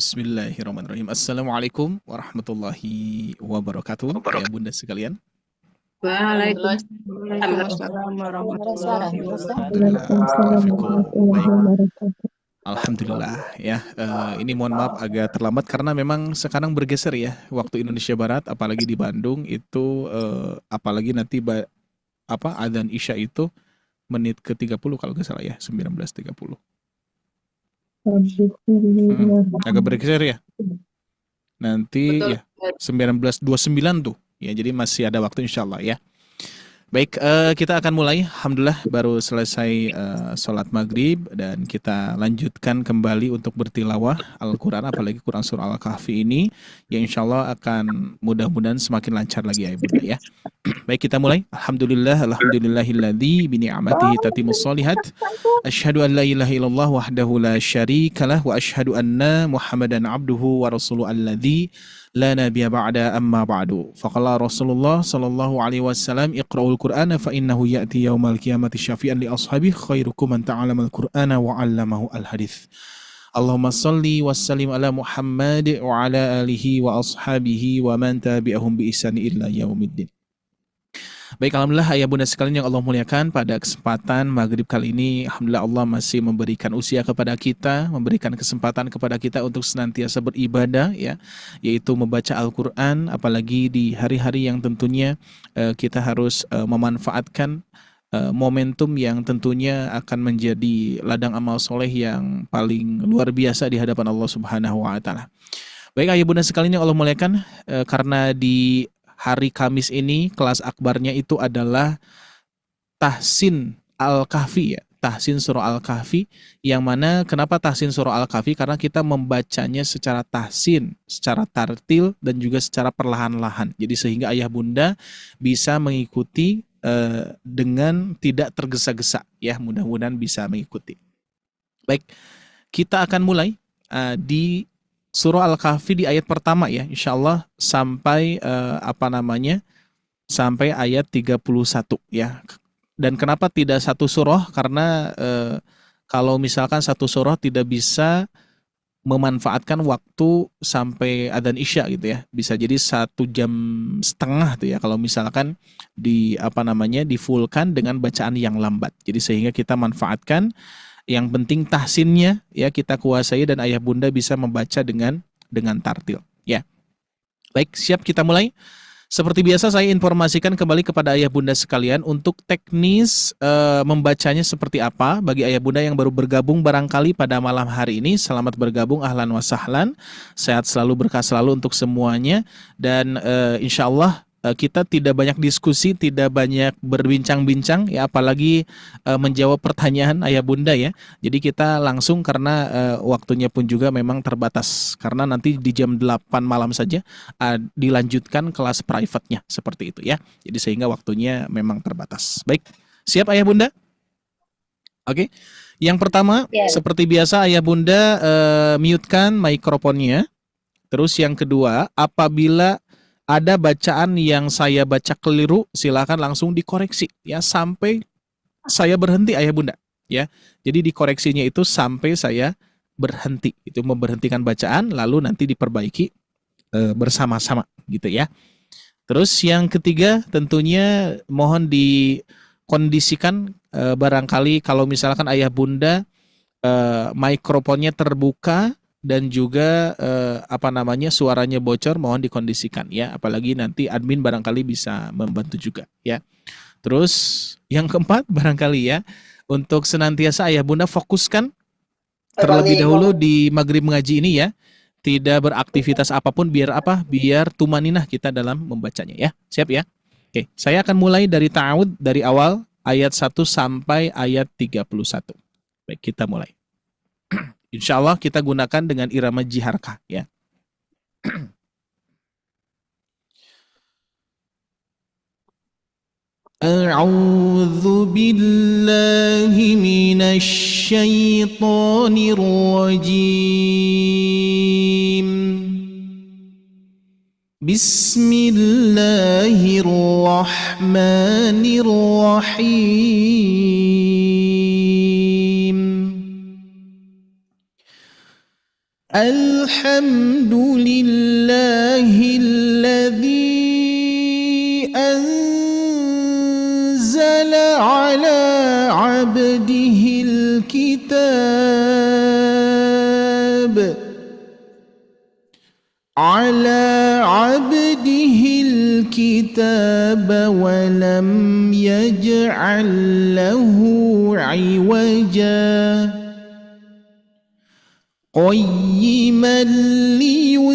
Bismillahirrahmanirrahim. Assalamualaikum warahmatullahi wabarakatuh. Ya bunda sekalian. Waalaikumsalam warahmatullahi Alhamdulillah. wabarakatuh. Barakallahu fikum. Baik. Wabarakatuh. Alhamdulillah ya. Ini mohon maaf agak terlambat karena memang sekarang bergeser ya waktu Indonesia Barat, apalagi di Bandung itu apalagi nanti adzan Isya itu menit ke-30 kalau nggak salah ya, 19.30. Agak bergeser ya. Nanti Betul. ya 19.29 tuh. Ya, jadi masih ada waktu insyaallah ya. Baik, kita akan mulai. Alhamdulillah baru selesai sholat maghrib dan kita lanjutkan kembali untuk bertilawah Al-Quran, apalagi Quran Surah Al-Kahfi ini yang insya Allah akan mudah-mudahan semakin lancar lagi ya bunda ya. Baik, kita mulai. Alhamdulillahilladzi bini'amatihi tatimmus sholihat. Asyhadu an la ilaha illallah wahdahu la syarikalah wa asyhadu anna Muhammadan abduhu wa rasuluhu alladzi la nabiyya ba'da amma ba'du. Faqala Rasulullah sallallahu alaihi wasallam iqra'ul Qur'ana fa innahu ya'ti yaumal qiyamati syafi'an li ashabihi khairukum man ta'allama al-Qur'ana wa 'allamahu al-hadits. Allahumma salli wa sallim ala Muhammad wa ala alihi wa ashabihi wa man tabi'ahum bi ihsani illa yaumiddin. Baik, alhamdulillah ayah bunda sekalian yang Allah muliakan, pada kesempatan maghrib kali ini alhamdulillah Allah masih memberikan usia kepada kita, memberikan kesempatan kepada kita untuk senantiasa beribadah ya, yaitu membaca Al-Quran, apalagi di hari-hari yang tentunya kita harus memanfaatkan momentum yang tentunya akan menjadi ladang amal soleh yang paling luar biasa di hadapan Allah Subhanahu wa Ta'ala. Baik ayah bunda sekalian yang Allah muliakan, karena di hari Kamis ini kelas akbarnya itu adalah Tahsin Al-Kahfi ya, Tahsin Surah Al-Kahfi, yang mana kenapa Tahsin Surah Al-Kahfi? Karena kita membacanya secara tahsin, secara tartil dan juga secara perlahan-lahan. Jadi sehingga ayah bunda bisa mengikuti dengan tidak tergesa-gesa ya, mudah-mudahan bisa mengikuti. Baik, kita akan mulai di Surah Al-Kahfi di ayat pertama ya, insya Allah sampai sampai ayat 31 ya. Dan kenapa tidak satu surah? Karena kalau misalkan satu surah tidak bisa memanfaatkan waktu sampai adzan Isya gitu ya. Bisa jadi 1,5 jam tuh ya kalau misalkan di di-fullkan dengan bacaan yang lambat. Jadi sehingga kita manfaatkan yang penting tahsinnya ya kita kuasai dan ayah bunda bisa membaca dengan tartil ya. Baik, siap kita mulai. Seperti biasa saya informasikan kembali kepada ayah bunda sekalian untuk teknis membacanya seperti apa. Bagi ayah bunda yang baru bergabung barangkali pada malam hari ini, selamat bergabung, ahlan wa sahlan. Sehat selalu, berkah selalu untuk semuanya. Dan insya Allah kita tidak banyak diskusi, tidak banyak berbincang-bincang ya, apalagi menjawab pertanyaan ayah bunda ya. Jadi kita langsung karena waktunya pun juga memang terbatas. Karena nanti di jam 8 malam saja dilanjutkan kelas private-nya seperti itu ya. Jadi sehingga waktunya memang terbatas. Baik, siap ayah bunda? Oke. Yang pertama, seperti biasa ayah bunda mute-kan mikrofonnya. Terus yang kedua, apabila ada bacaan yang saya baca keliru, silakan langsung dikoreksi ya sampai saya berhenti ayah bunda ya. Jadi dikoreksinya itu sampai saya berhenti, itu memberhentikan bacaan lalu nanti diperbaiki bersama-sama gitu ya. Terus yang ketiga tentunya mohon dikondisikan barangkali kalau misalkan ayah bunda mikrofonnya terbuka dan juga suaranya bocor, mohon dikondisikan ya, apalagi nanti admin barangkali bisa membantu juga ya. Terus yang keempat barangkali ya, untuk senantiasa ayah bunda fokuskan terlebih dahulu di maghrib mengaji ini ya, tidak beraktivitas apapun, biar tumaninah kita dalam membacanya ya. Siap ya? Oke, saya akan mulai dari ta'awud dari awal ayat 1 sampai ayat 31. Baik, kita mulai. Insya Allah kita gunakan dengan irama jiharkah ya. A'udzu billahi minasy syaithanir rajim. Bismillahirrahmanirrahim. الحمد لله الذي أنزل على عبده الكتاب ولم يجعل له عوجا قيما لينذر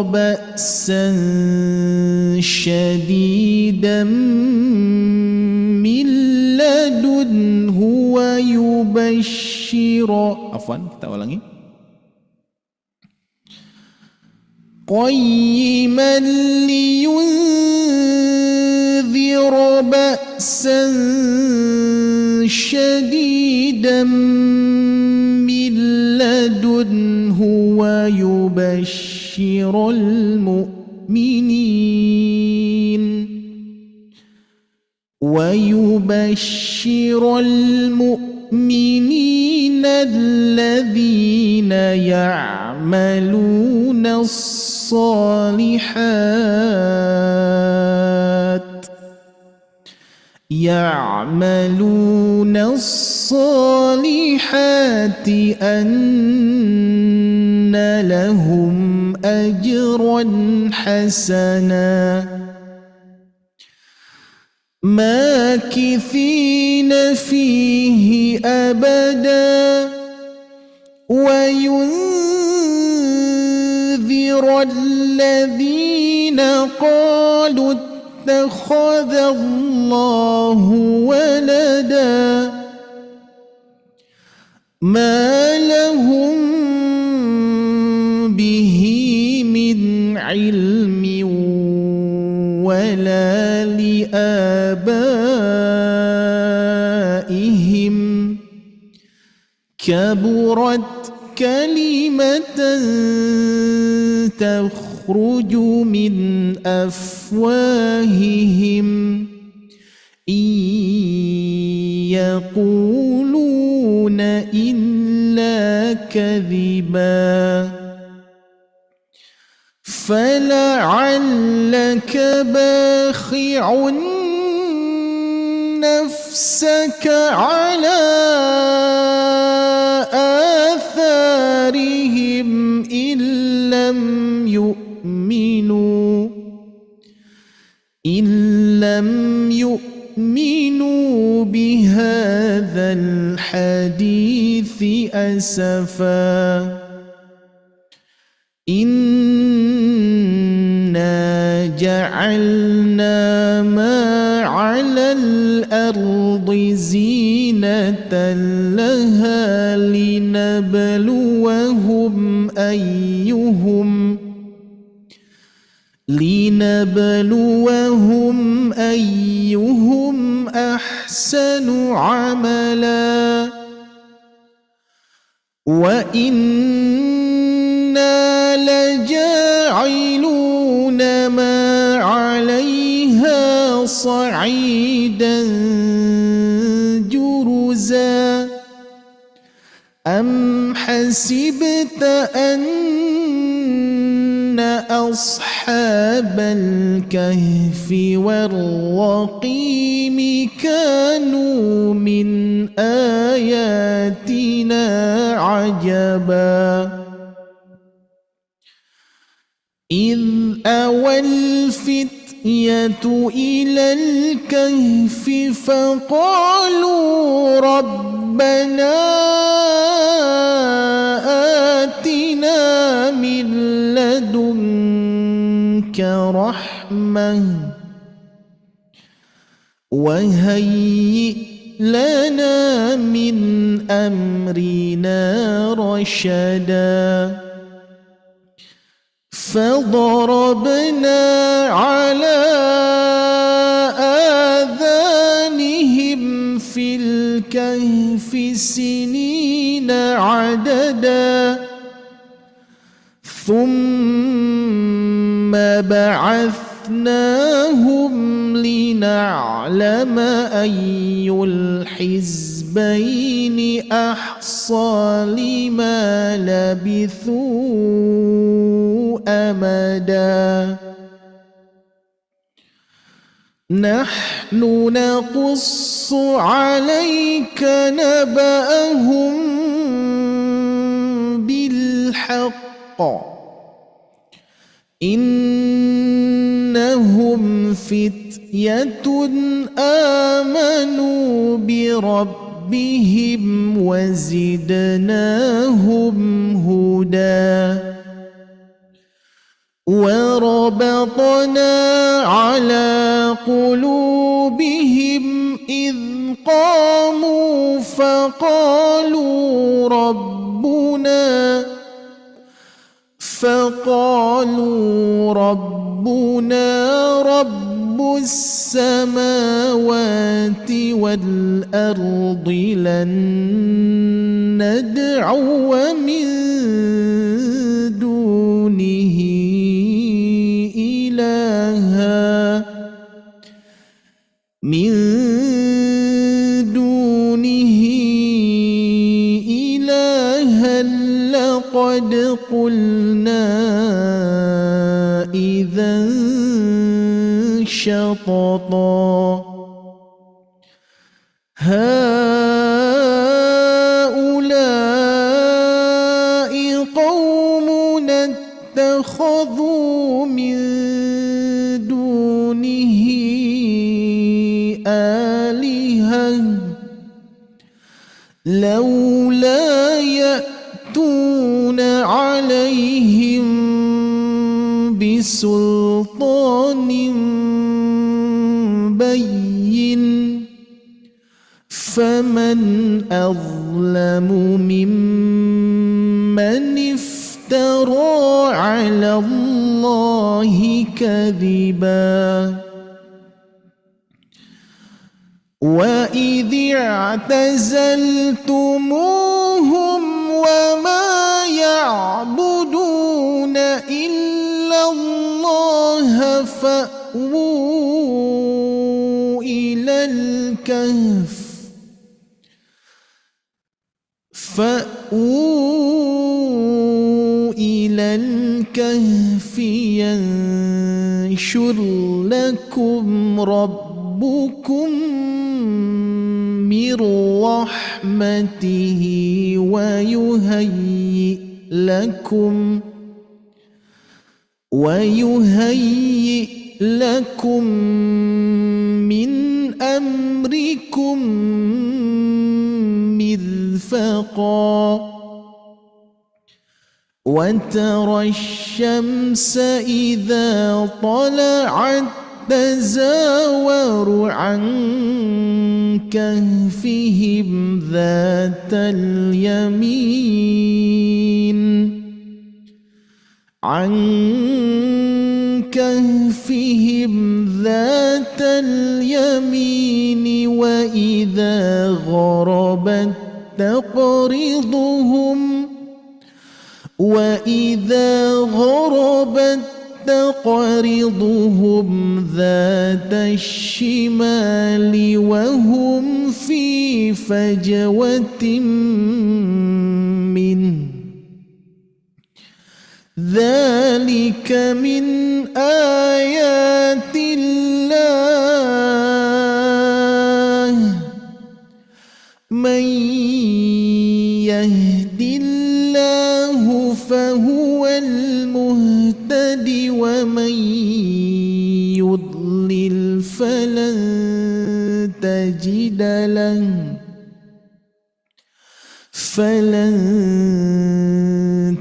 بأسا شديدا من لدنه ويبشر kita ulangi قيما لينذر بأسا شديدا من لدنه ويبشر المؤمنين الذين يعملون الصالحات أن لهم أجرا حسنا ماكثين فيه أبدا وينذر الذين قالوا اتخذ الله ولدا ما لهم به من علم ولا لآبائهم كبرت كلمة تخرج من أفواههم إن يقولون إلا كذبا فلعلك باخع نفسك على آثارهم إن لم يؤمنوا بهذا الحديث أسفا إنا جعلنا ما على الأرض زينة لها لنبلوهم أيهم أحسن عملا وإنا لجاعلون ما عليها صعيدا جرزا أم حسبت أن أصحاب الكهف والرقيم كانوا من آياتنا عجبا إذ أوى الفتية إلى الكهف فقالوا ربنا آتنا من لدنك رحمة وهيئ لنا من أمرنا رشدا فضربنا على آذانهم في الكهف سنين عددا ثم بعثناهم لنعلم أي الحزبين حزبين أحصى لما لبثوا أمدا نحن نقص عليك نبأهم بالحق إنهم فتية آمنوا بربهم وزدناهم هدى وربطنا على قلوبهم إذ قاموا فقالوا ربنا رب السماوات والأرض لن ندعو من دونه إلها لقد قلنا إذا شططا هؤلاء قومنا اتخذوا من دونه آلهة لولا يأتون عليهم بسلطان بين فمن أظلم ممن افترى على الله كذبا وإذ اعتزلتموهم وما يعبدون إلا الله فأووا إلى الكهف ينشر لكم ربكم من رحمته ويهيئ لكم من أمركم مرفقا وترى الشمس إذا طلعت تزاور عن كهفهم ذات اليمين وإذا غربت تقرضهم ذات الشمال وهم في فجوة منه ذلك من آيات الله من يهد الله فهو المهتد ومن يضلل فلن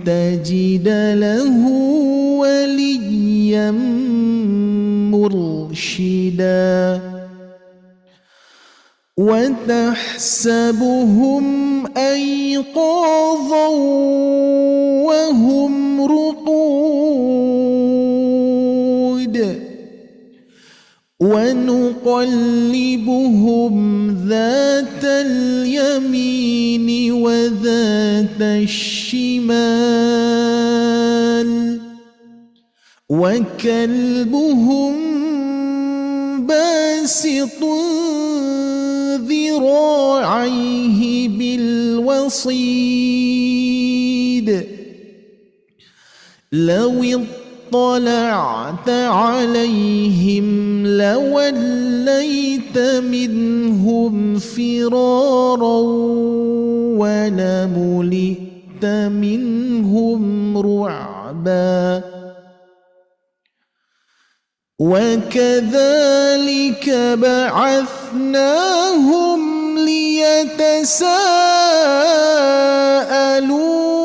تجد له وليا مرشدا وتحسبهم أيقاظا وهم رقود ونقلبهم ذات اليمين وذات الشمال وكلبهم باسط ذراعيه رصيد لو اطلعت عليهم لوليت منهم فرارا ولملئت منهم رعبا وكذلك بعثناهم ليتساءلوا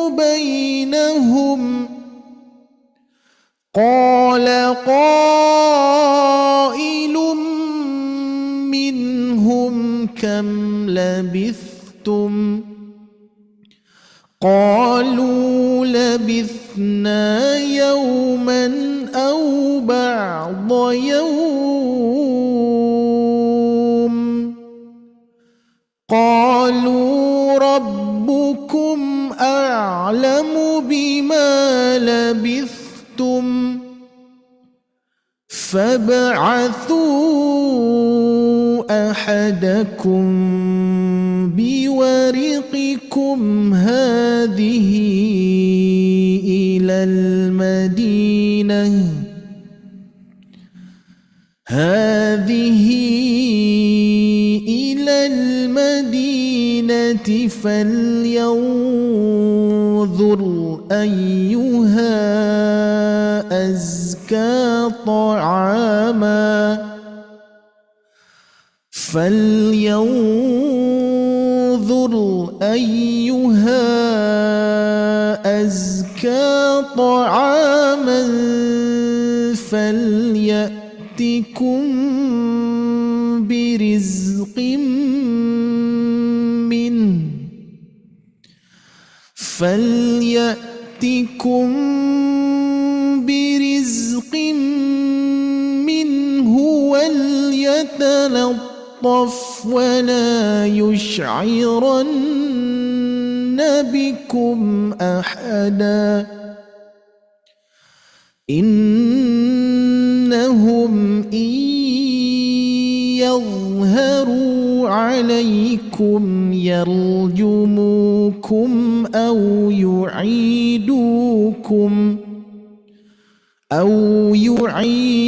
بينهم قال قائل منهم كم لبثتم قالوا لبثنا يوما أو بعض يوم قالوا ربكم أعلم بما لبثتم فابعثوا أحدكم بورقكم هذه إلى المدينة فلينظر أيها أزكى طعاما فليأتكم برزق منه وليتلطف ولا يشعرن بكم أحدا إنهم إن يظهروا عليكم يرجموكم أو يعيدوكم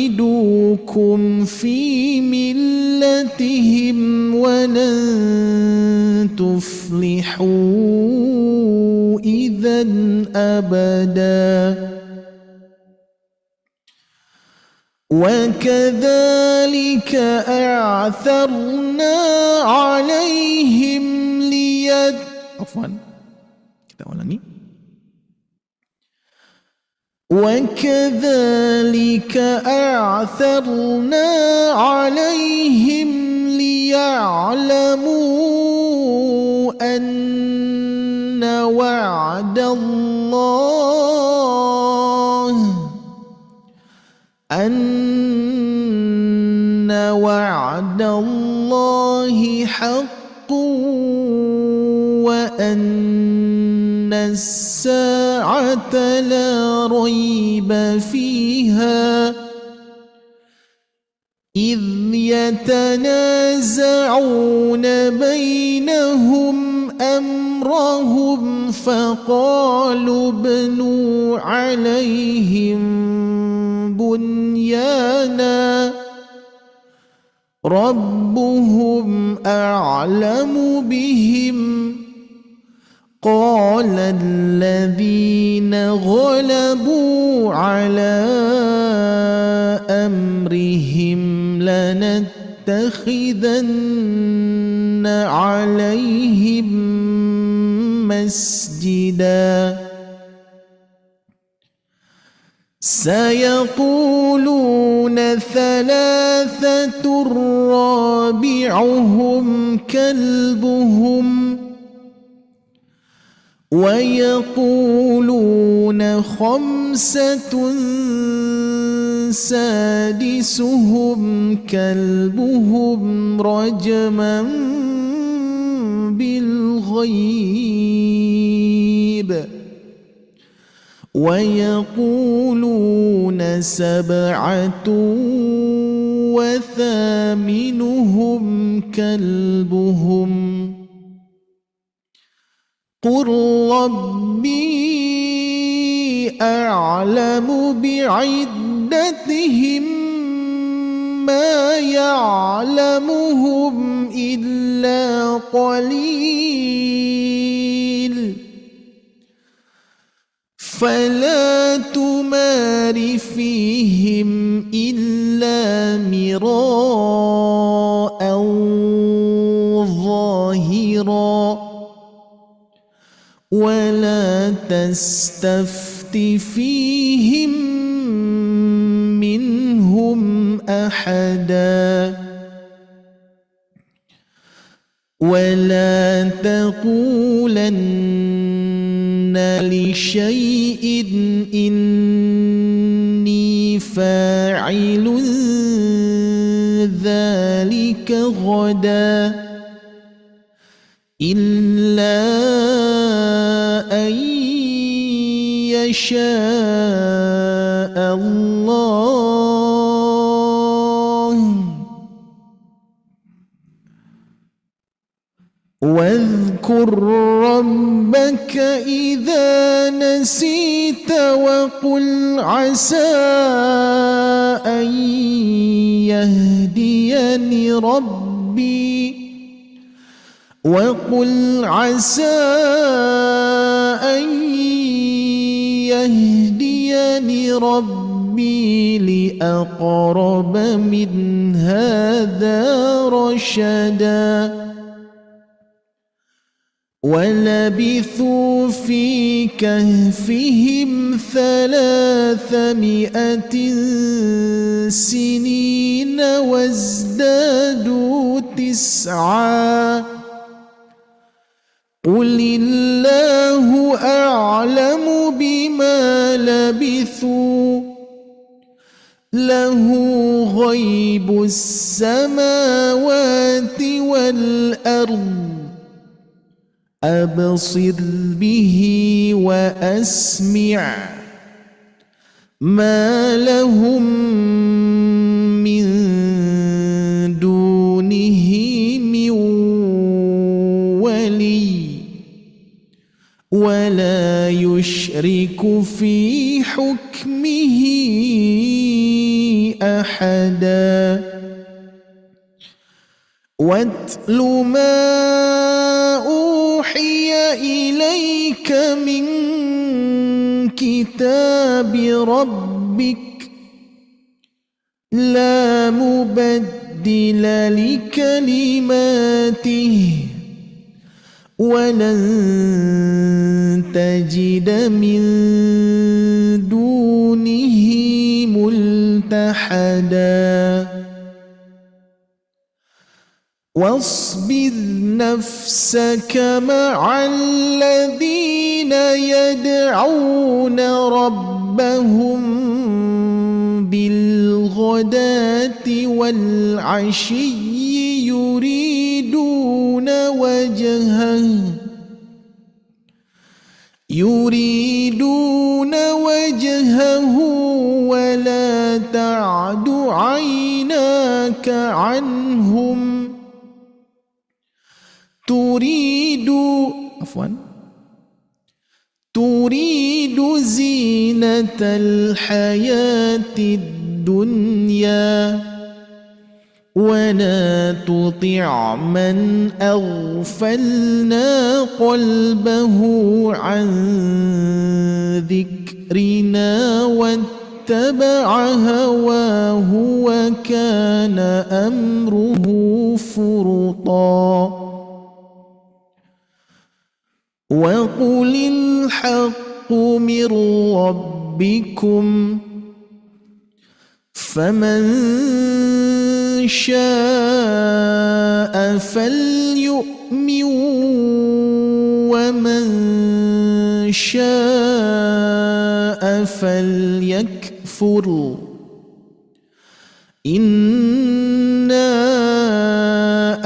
في ملتهم ولن تفلحوا إذا أبدا وكذلك أعثرنا عليهم وكذلك أعثرنا عليهم ليعلموا أن وعد الله حق وأن الساعة لا ريب فيها إذ يتنازعون بينهم أمرهم فقالوا ابنوا عليهم بنيانا ربهم أعلم بهم قال الذين غلبوا على أمرهم لنتخذن عليهم مسجدا سيقولون ثلاثة رابعهم كلبهم ويقولون خمسة سادسهم كلبهم رجما بالغيب ويقولون سبعة وثامنهم كلبهم قل ربي أعلم بعدتهم ما يعلمهم إلا قليل فلا تمار فيهم إلا مراء ظاهرا ولا تستفت فيهم منهم أحدا ولا تقولن لشيء إني فاعل ذلك غدا إلا أن يشاء الله واذكر ربك إذا نسيت وقل عسى أن يهديني ربي وقل عسى أن يهديني ربي لأقرب من هذا رشدا ولبثوا في كهفهم 300 سنين وازدادوا 9 قل الله أعلم بما لبثوا له غيب السماوات والأرض أبصر به وأسمع ما لهم من دونه من ولي ولا يشرك في حكمه أحدا واتل ما أوحي إليك من كتاب ربك لا مبدل لكلماته ولن تجد من دونه ملتحدا واصبر نفسك مع الذين يدعون ربهم بالغداة والعشي يريدون وجهه ولا تعد عيناك عنهم تريد زينة الحياة الدنيا ولا تطع من أغفلنا قلبه عن ذكرنا واتبع هواه وكان أمره فرطا وقل الحق من ربكم فمن شاء فليؤمن ومن شاء فليكفر إنا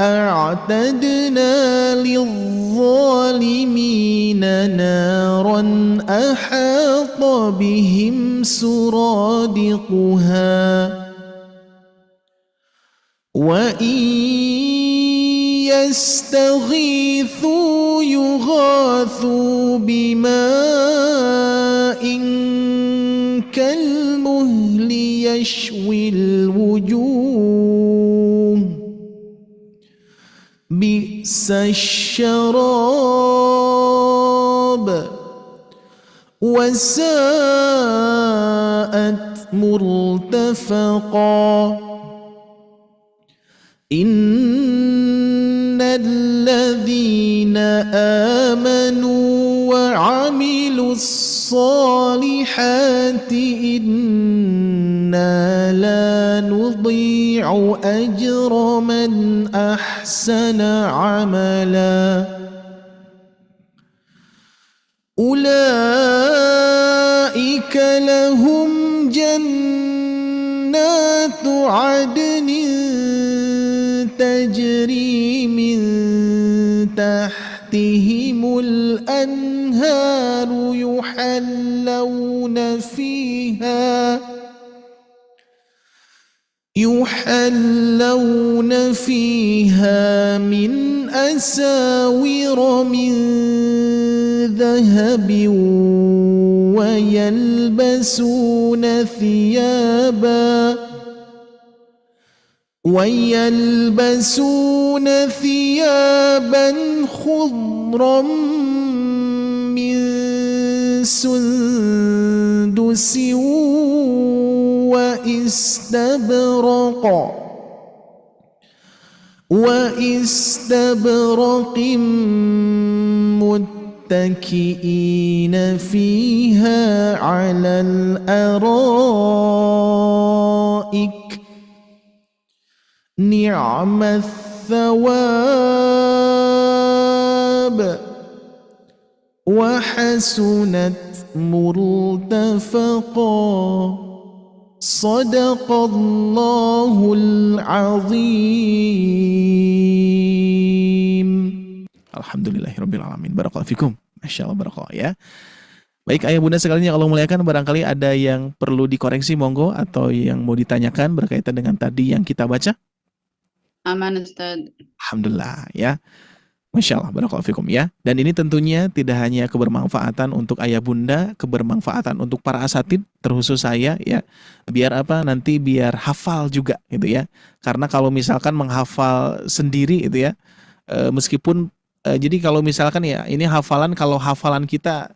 أعتدنا للظالمين نارا أحاط بهم سرادقها وإن يستغيثوا يغاث بماء كالمهل يشوي الوجوه بئس الشراب وساءت مرتفقا إن الذين آمنوا وعملوا الصالحات إنا لا نضيع أجر من أحسن عملا أولئك لهم جنات عدن تجري من تحتهم الأنهار يحلون فيها من أساور من ذهب ويلبسون ثيابا خضرا من سندس واستبرق متكئين فيها على الأرائك نعم الثواب وحسنت مرتفقا صدق الله العظيم. Alhamdulillahirabbil alamin. Barakallahu fikum. Masyaallah, barakallah ya. Baik ayah bunda sekalian yang Allah muliakan, barangkali ada yang perlu dikoreksi monggo atau yang mau ditanyakan berkaitan dengan tadi yang kita baca. Aman Ustaz. Alhamdulillah ya. Masya Allah, barakallahu fikum ya. Dan ini tentunya tidak hanya kebermanfaatan untuk ayah bunda, kebermanfaatan untuk para asatid, terkhusus saya ya. Biar apa? Nanti biar hafal juga gitu ya. Karena kalau misalkan menghafal sendiri itu ya, meskipun jadi kalau misalkan ya ini hafalan, kalau hafalan kita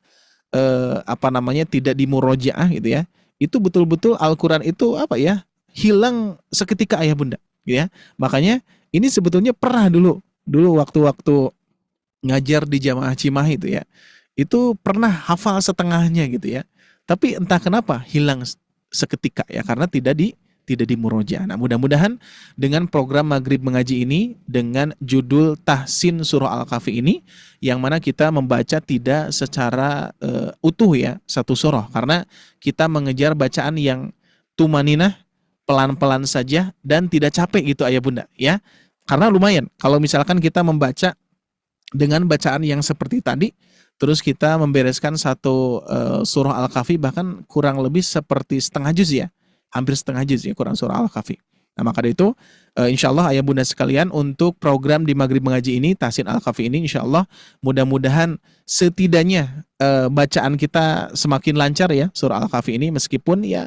tidak dimurojaah gitu ya, itu betul-betul Al-Quran itu apa ya, hilang seketika ayah bunda gitu ya. Makanya ini sebetulnya pernah dulu waktu-waktu ngajar di Jamaah Cimahi itu ya, itu pernah hafal setengahnya gitu ya, tapi entah kenapa hilang seketika ya, karena tidak dimurojaah. Nah mudah-mudahan dengan program Maghrib Mengaji ini dengan judul Tahsin Surah Al-Kahfi ini, yang mana kita membaca tidak secara utuh ya satu surah, karena kita mengejar bacaan yang tumaninah, pelan-pelan saja dan tidak capek gitu ayah bunda ya. Karena lumayan kalau misalkan kita membaca dengan bacaan yang seperti tadi, terus kita membereskan satu surah Al-Kahfi bahkan kurang lebih seperti setengah juz ya, hampir setengah juz ya Quran surah Al-Kahfi. Nah maka dari itu insya Allah ayah bunda sekalian, untuk program di Maghrib Mengaji ini, Tahsin Al-Kahfi ini, insya Allah mudah-mudahan setidaknya bacaan kita semakin lancar ya surah Al-Kahfi ini, meskipun ya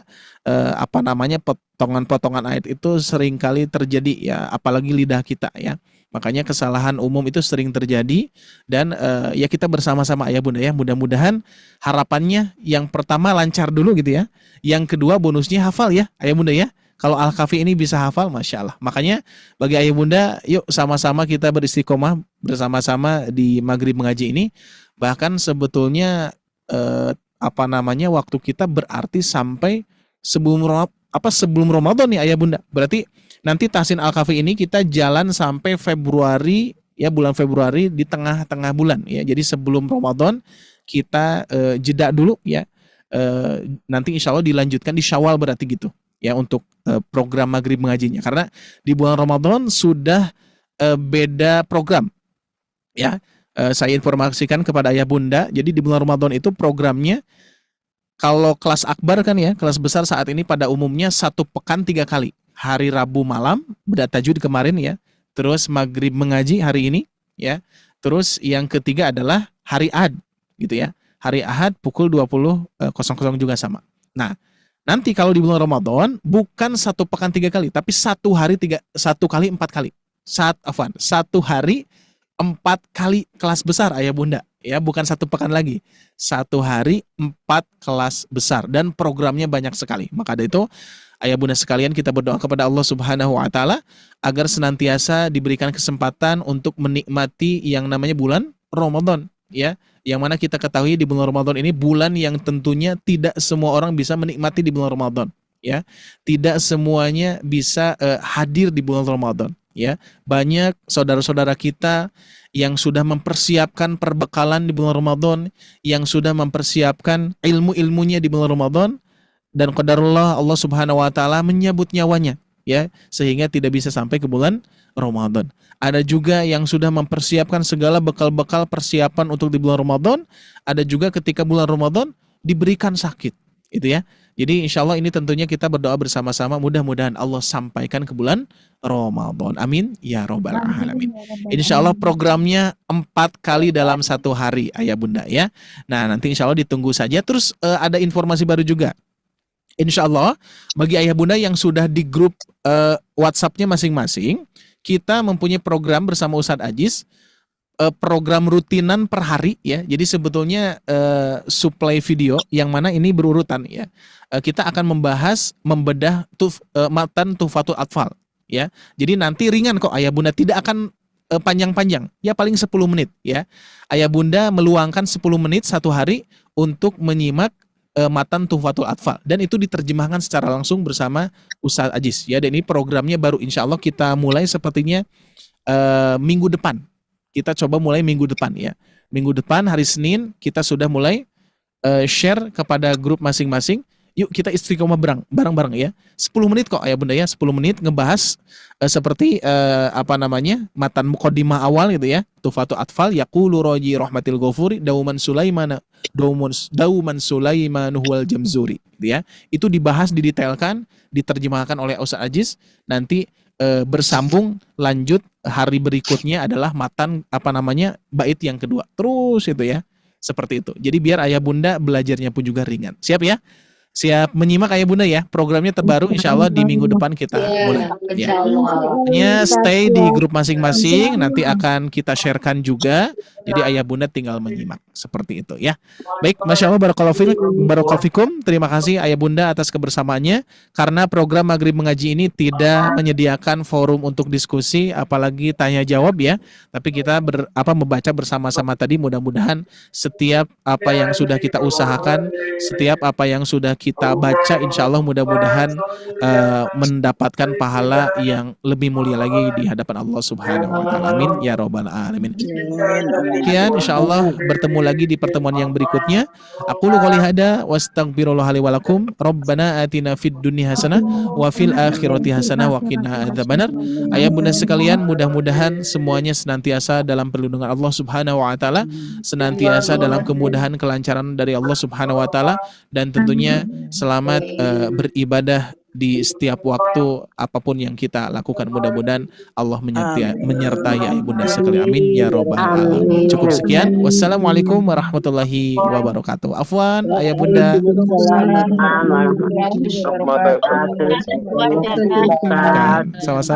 potongan-potongan ayat itu seringkali terjadi ya, apalagi lidah kita ya. Makanya kesalahan umum itu sering terjadi, dan ya kita bersama-sama ayah bunda ya, mudah-mudahan harapannya yang pertama lancar dulu gitu ya, yang kedua bonusnya hafal ya ayah bunda ya. Kalau Al-Kahfi ini bisa hafal, Masya Allah. Makanya bagi ayah bunda, yuk sama-sama kita beristiqomah bersama-sama di Maghrib Mengaji ini. Bahkan sebetulnya waktu kita berarti sampai sebelum Ramadan nih ayah bunda. Berarti nanti Tahsin Al-Kahfi ini kita jalan sampai Februari ya, bulan Februari di tengah-tengah bulan ya. Jadi sebelum Ramadan kita jeda dulu ya. Nanti insya Allah dilanjutkan di Syawal berarti gitu ya, untuk program Maghrib Mengajinya, karena di bulan Ramadan sudah beda program ya. Saya informasikan kepada ayah bunda, jadi di bulan Ramadan itu programnya, kalau kelas akbar kan ya, kelas besar saat ini pada umumnya 1 pekan 3 kali. Hari Rabu malam beda tajwid kemarin ya, terus Maghrib Mengaji hari ini ya, Terus yang ketiga adalah hari Ahad gitu ya. Hari Ahad pukul 20.00 juga sama. Nah, nanti kalau di bulan Ramadan bukan 1 pekan 3 kali, tapi 1 kali 4 kali. Satu hari 4 kali kelas besar ayah bunda, ya bukan 1 pekan lagi. 1 hari 4 kelas besar dan programnya banyak sekali. Maka dari itu ayah bunda sekalian, kita berdoa kepada Allah Subhanahu wa taala agar senantiasa diberikan kesempatan untuk menikmati yang namanya bulan Ramadan, ya. Yang mana kita ketahui di bulan Ramadan ini bulan yang tentunya tidak semua orang bisa menikmati di bulan Ramadan, ya. Tidak semuanya bisa hadir di bulan Ramadan, ya. Banyak saudara-saudara kita yang sudah mempersiapkan perbekalan di bulan Ramadan, yang sudah mempersiapkan ilmu-ilmunya di bulan Ramadan, dan qadarullah Allah Subhanahu wa taala menyabut nyawanya, ya, sehingga tidak bisa sampai ke bulan Ramadan. Ada juga yang sudah mempersiapkan segala bekal-bekal persiapan untuk di bulan Ramadan, ada juga ketika bulan Ramadan diberikan sakit, itu ya. Jadi insya Allah ini tentunya kita berdoa bersama-sama, mudah-mudahan Allah sampaikan ke bulan Ramadan. Amin ya robbal alamin. Insya Allah programnya 4 kali dalam 1 hari ayah bunda, ya. Nah, nanti insya Allah ditunggu saja. Terus ada informasi baru juga. Insya Allah bagi ayah bunda yang sudah di grup WhatsApp-nya masing-masing, kita mempunyai program bersama Ustadz Aziz, program rutinan per hari, ya. Jadi sebetulnya suplai video yang mana ini berurutan, ya. Kita akan membedah matan Tuhfatul Atfal, ya. Jadi nanti ringan kok ayah bunda, tidak akan panjang-panjang, ya paling 10 menit, ya. Ayah bunda meluangkan 10 menit 1 hari untuk menyimak matan Tuhfatul Atfal, dan itu diterjemahkan secara langsung bersama Ustadz Aziz, ya. Dan ini programnya baru, insya Allah kita mulai sepertinya minggu depan. Kita coba mulai minggu depan, ya. Minggu depan hari Senin kita sudah mulai share kepada grup masing-masing. Yuk kita istiqomah bareng-bareng, ya. 10 menit kok ayah bunda, ya. 10 menit ngebahas seperti matan muqaddimah awal gitu, ya. Tuhfatul Atfal, yaqulu roji rahmatil ghafuri dauman Sulaiman huwal jamzuri, gitu ya. Itu dibahas, didetailkan, diterjemahkan oleh Ustadz Aziz. Nanti bersambung lanjut hari berikutnya adalah matan bait yang kedua. Terus itu, ya. Seperti itu. Jadi biar ayah bunda belajarnya pun juga ringan. Siap, ya? Siap menyimak ayah bunda, ya. Programnya terbaru insya Allah di minggu depan kita mulai, ya. Hanya stay di grup masing-masing, nanti akan kita sharekan juga. Jadi ayah bunda tinggal menyimak, seperti itu, ya. Baik, Masya Allah, barakallahu fikum. Terima kasih ayah bunda atas kebersamaannya. Karena program Maghrib Mengaji ini tidak menyediakan forum untuk diskusi, apalagi tanya jawab, ya. Tapi kita membaca bersama-sama tadi. Mudah-mudahan setiap apa yang sudah kita usahakan, setiap apa yang sudah kita baca, insya Allah mudah-mudahan mendapatkan pahala yang lebih mulia lagi di hadapan Allah Subhanahu wa taala. Amin ya robbal alamin. Sekian, insya Allah bertemu lagi di pertemuan yang berikutnya. Aqulu qouli hada wastaghfirullah li wa lakum. Rabbana atina fid dunya hasanah wa fil akhirati hasanah wa qina adzabannar. Ayah bunda sekalian, mudah-mudahan semuanya senantiasa dalam perlindungan Allah Subhanahu wa taala, senantiasa dalam kemudahan kelancaran dari Allah Subhanahu wa taala, dan tentunya selamat beribadah di setiap waktu apapun yang kita lakukan. Mudah-mudahan Allah menyertai ayah bunda sekalian. Amin ya robbal alamin. Cukup sekian. Wassalamualaikum warahmatullahi wabarakatuh. Afwan ayah bunda. Sama-sama.